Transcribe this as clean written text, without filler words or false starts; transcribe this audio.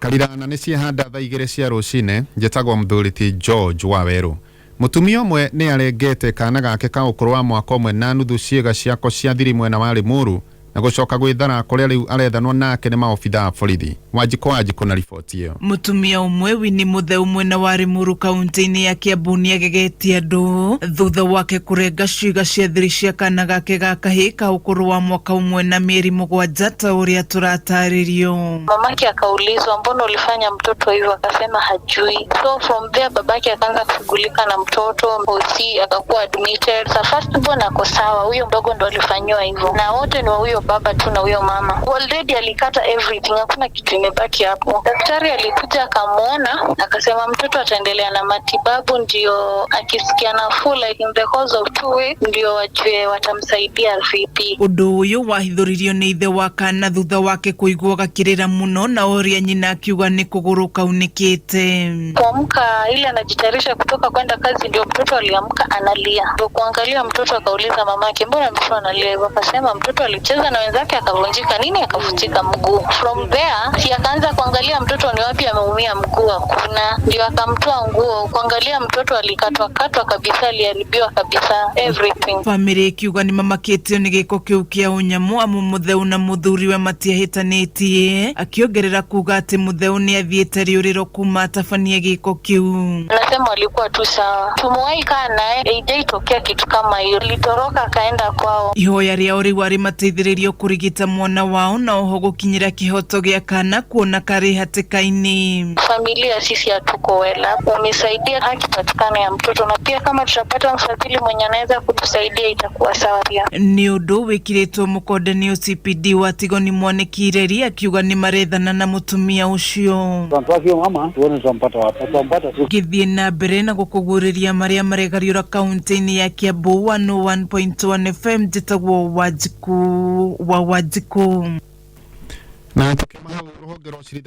Karirana nĩ ciehanda thaa 2 cia rũcinĩ njĩtagwo Mthuriti George Waweru. Mutumia ũmwe nĩ arengete kana gake ka ũkũrũ wa mwaka ũmwe na nuthu ciĩga ciako cia thiri mwena wa limuru na gũcoka gwĩthara kũrĩa rĩu arethanwo nake nĩ maobitha a borithi. Wanjiko na riboti ĩyo. Mutumia ũmwe wini mutheu mwena wa limuru kaunti-inĩ ya Kiambu nĩ agegetie andũ thutha wake kũrenga ciĩga cia thiri cia kana gake ga kahĩĩ ka ũkũrũ wa mwaka ũmwe na mĩeri 7 ta ũrĩa tũratarĩrio. Mamake akaulizwa mbona ulifanya mtoto hivyo, akasema hajui. So from there babake akaanza kushughulika na mtoto, hosi akakuwa admitted. So first mbona ako sawa, huyo mdogo ndo alifanywa hivyo. Na wote ni wa huyo baba tu na huyo mama. Already alikata everything, hakuna kitu imebaki hapo. Daktari alikuja akamuona, akasema mtoto ataendelea na matibabu, ndio akisikia nafuu like in the course of 2 weeks ndio wajue watamsaidia vipi. Ũndũ ũyũ wahithũririo nĩ ithe wa kana thutha wake kũigua gakĩrĩra muno na ũrĩa nyina akiuga nĩ kũgũrũ kaunĩkĩte. Kuamka ile anajitayarisha kutoka kwenda kazi ndio mtoto aliamka analia. Ndio kuangalia mtoto akauliza mamake mbona mtoto analia hivyo, akasema mtoto alicheza na wenzake akavunjika nini, akavunjika mguu. From there si akaanza kuangalia mtoto ni wapi ameumia mguu, hakuna. Ndio akamtoa nguo kuangalia mtoto alikatwa kabisa, aliharibiwa kabisa everything. Family ikiuga ni mamakĩtio nĩ gĩko kĩu kĩa ũnyamu amu mutheu na muthuriwe matiahĩtanĩtie, akiongerera kuga atĩ mutheu nĩ athiĩte rĩũrĩro kuma atabanie gĩko kĩu. Anasema alikuwa tu sawa, tumuwahi kaa naye haijaitokea kitu kama hiyo, litoroka akaenda kwao. Ihoya rĩao rĩu arĩ mateithĩrĩrio kũrigita mwana wao na oho gũkinyĩra kĩhoto gĩa kana kuona karĩ hatĩka-inĩ. Familia sisi hatuko wela, wamesaidia haki patikane ya mtoto, na pia kama tutapata mfadhili mwenye anaweza kutusaidia itakuwa sawa pia. Nĩ ũndũ wĩkĩrĩtwo mũkonde nĩ OCPD wa Tigoni Mwanĩkireri akiuga nĩ marethana na mutumia ũcio. Gĩthiĩ na mbere na gũkũgũrĩria marĩa maregariũra kaunti-inĩ ya Kiambu 101.1 FM njĩtagwo Wanjiko. Na